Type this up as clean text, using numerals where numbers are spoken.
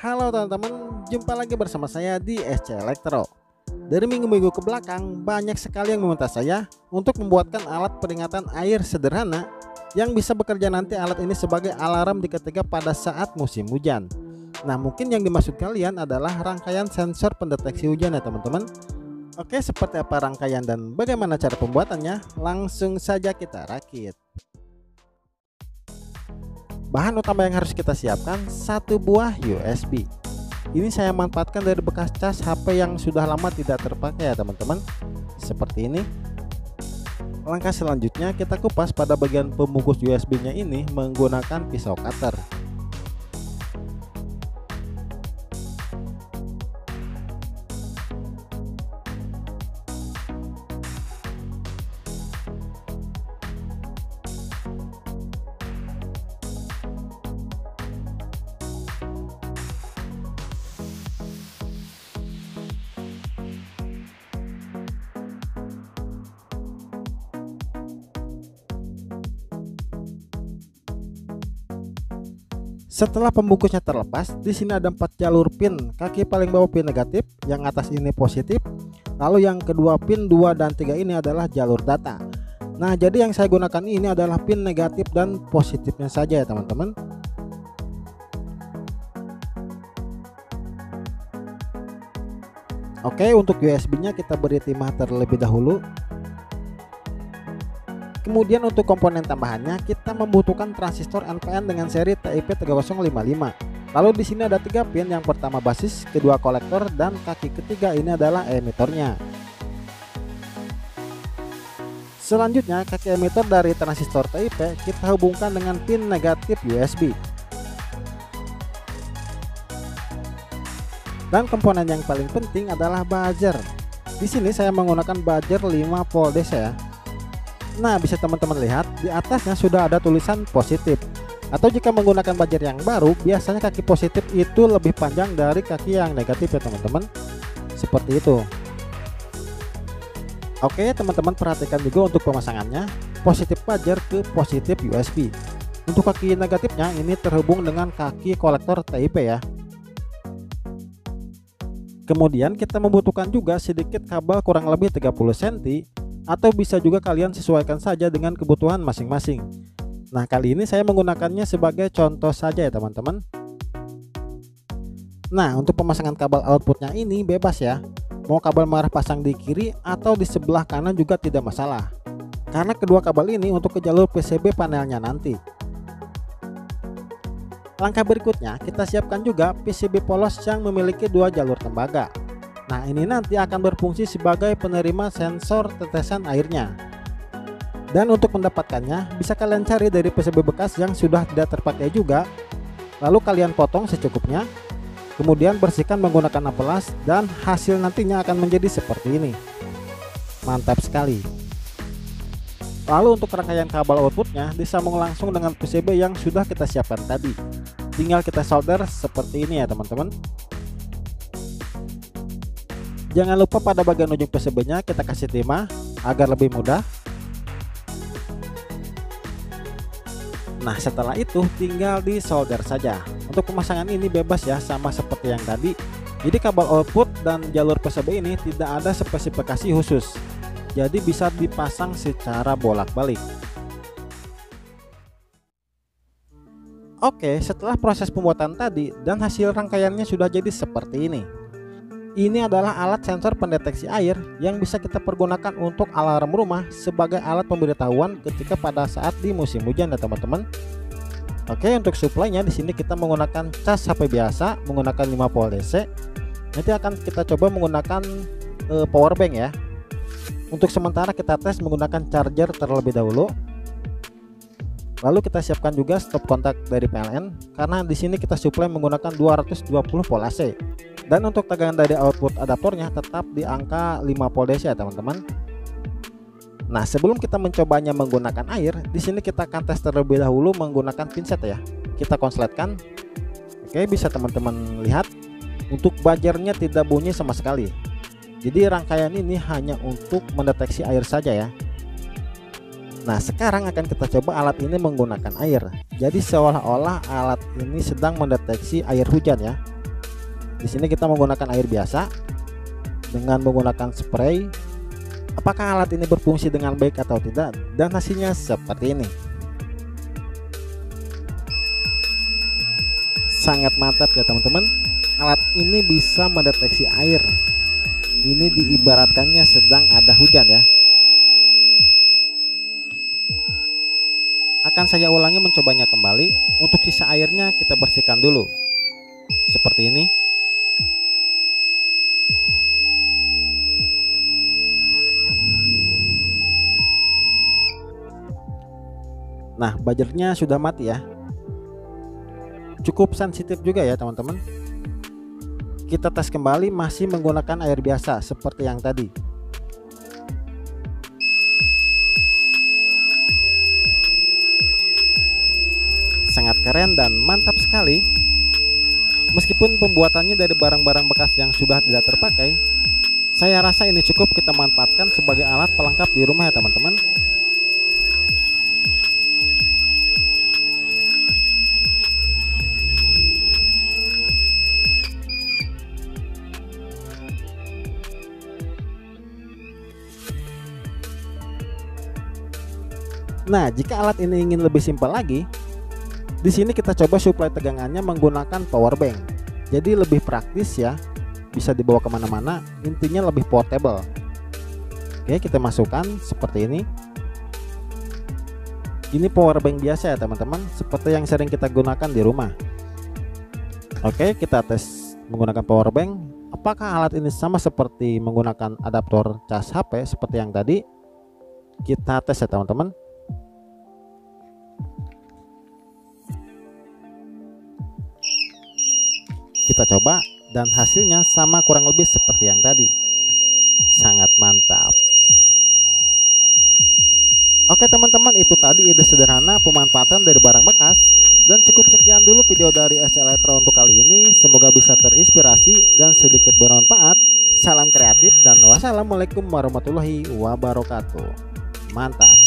Halo teman-teman, jumpa lagi bersama saya di SC Elektro. Dari minggu-minggu ke belakang, banyak sekali yang meminta saya untuk membuatkan alat peringatan air sederhana yang bisa bekerja nanti alat ini sebagai alarm di ketika pada saat musim hujan. Nah, mungkin yang dimaksud kalian adalah rangkaian sensor pendeteksi hujan ya teman-teman. Oke, seperti apa rangkaian dan bagaimana cara pembuatannya? Langsung saja kita rakit. Bahan utama yang harus kita siapkan satu buah USB. Ini saya manfaatkan dari bekas cas HP yang sudah lama tidak terpakai ya teman-teman. Seperti ini. Langkah selanjutnya kita kupas pada bagian pembungkus USB-nya ini menggunakan pisau cutter. Setelah pembungkusnya terlepas, di sini ada 4 jalur pin. Kaki paling bawah pin negatif, yang atas ini positif. Lalu yang kedua pin 2 dan 3 ini adalah jalur data. Nah, jadi yang saya gunakan ini adalah pin negatif dan positifnya saja ya teman-teman. Oke, untuk USB-nya kita beri timah terlebih dahulu. Kemudian untuk komponen tambahannya kita membutuhkan transistor NPN dengan seri TIP3055. Lalu di sini ada 3 pin, yang pertama basis, kedua kolektor, dan kaki ketiga ini adalah emitornya. Selanjutnya kaki emitor dari transistor TIP kita hubungkan dengan pin negatif USB. Dan komponen yang paling penting adalah buzzer. Di sini saya menggunakan buzzer 5 volt DC ya. Nah, bisa teman-teman lihat di atasnya sudah ada tulisan positif. Atau jika menggunakan buzzer yang baru, biasanya kaki positif itu lebih panjang dari kaki yang negatif ya teman-teman. Seperti itu. Oke, teman-teman perhatikan juga untuk pemasangannya. Positif buzzer ke positif USB. Untuk kaki negatifnya ini terhubung dengan kaki kolektor TIP ya. Kemudian kita membutuhkan juga sedikit kabel kurang lebih 30 cm. Atau bisa juga kalian sesuaikan saja dengan kebutuhan masing-masing. Nah, kali ini saya menggunakannya sebagai contoh saja ya teman-teman. Nah, untuk pemasangan kabel outputnya ini bebas ya. Mau kabel merah pasang di kiri atau di sebelah kanan juga tidak masalah. Karena kedua kabel ini untuk ke jalur PCB panelnya nanti. Langkah berikutnya kita siapkan juga PCB polos yang memiliki 2 jalur tembaga. Nah, ini nanti akan berfungsi sebagai penerima sensor tetesan airnya. Dan untuk mendapatkannya bisa kalian cari dari PCB bekas yang sudah tidak terpakai juga. Lalu kalian potong secukupnya. Kemudian bersihkan menggunakan amplas dan hasil nantinya akan menjadi seperti ini. Mantap sekali. Lalu untuk rangkaian kabel outputnya disambung langsung dengan PCB yang sudah kita siapkan tadi. Tinggal kita solder seperti ini ya teman-teman. Jangan lupa pada bagian ujung PCB-nya kita kasih timah agar lebih mudah. Nah, setelah itu tinggal disolder saja. Untuk pemasangan ini bebas ya, sama seperti yang tadi. Jadi kabel output dan jalur PCB ini tidak ada spesifikasi khusus. Jadi bisa dipasang secara bolak-balik. Oke, setelah proses pembuatan tadi dan hasil rangkaiannya sudah jadi seperti ini. Ini adalah alat sensor pendeteksi air yang bisa kita pergunakan untuk alarm rumah sebagai alat pemberitahuan ketika pada saat di musim hujan ya teman-teman. Oke, untuk suplainya di sini kita menggunakan cas HP biasa menggunakan 5 volt DC. Nanti akan kita coba menggunakan power bank ya. Untuk sementara kita tes menggunakan charger terlebih dahulu. Lalu kita siapkan juga stop kontak dari PLN karena di sini kita suplai menggunakan 220 volt AC. Dan untuk tegangan dari output adaptornya tetap di angka 5 volt DC ya teman-teman. Nah, sebelum kita mencobanya menggunakan air, di sini kita akan tes terlebih dahulu menggunakan pinset ya. Kita konsletkan. Oke, bisa teman-teman lihat untuk buzzernya tidak bunyi sama sekali. Jadi rangkaian ini hanya untuk mendeteksi air saja ya. Nah, sekarang akan kita coba alat ini menggunakan air. Jadi seolah-olah alat ini sedang mendeteksi air hujan ya. Di sini kita menggunakan air biasa dengan menggunakan spray. Apakah alat ini berfungsi dengan baik atau tidak? Dan hasilnya seperti ini. Sangat mantap ya teman-teman. Alat ini bisa mendeteksi air. Ini diibaratkannya sedang ada hujan ya. Akan saya ulangi mencobanya kembali. Untuk sisa airnya kita bersihkan dulu. Seperti ini. Nah, buzzer-nya sudah mati ya. Cukup sensitif juga ya teman-teman. Kita tes kembali masih menggunakan air biasa seperti yang tadi. Sangat keren dan mantap sekali. Meskipun pembuatannya dari barang-barang bekas yang sudah tidak terpakai, saya rasa ini cukup kita manfaatkan sebagai alat pelengkap di rumah ya teman-teman. Nah, jika alat ini ingin lebih simpel lagi, di sini kita coba suplai tegangannya menggunakan power bank. Jadi lebih praktis ya, bisa dibawa kemana-mana, intinya lebih portable. Oke, kita masukkan seperti ini. Ini power bank biasa ya teman-teman, seperti yang sering kita gunakan di rumah. Oke, kita tes menggunakan power bank. Apakah alat ini sama seperti menggunakan adaptor cas HP seperti yang tadi? Kita tes ya teman-teman. Kita coba dan hasilnya sama kurang lebih seperti yang tadi. Sangat mantap. Oke teman-teman, itu tadi ide sederhana pemanfaatan dari barang bekas. Dan cukup sekian dulu video dari SC Elektro untuk kali ini. Semoga bisa terinspirasi dan sedikit bermanfaat. Salam kreatif dan wassalamualaikum warahmatullahi wabarakatuh. Mantap.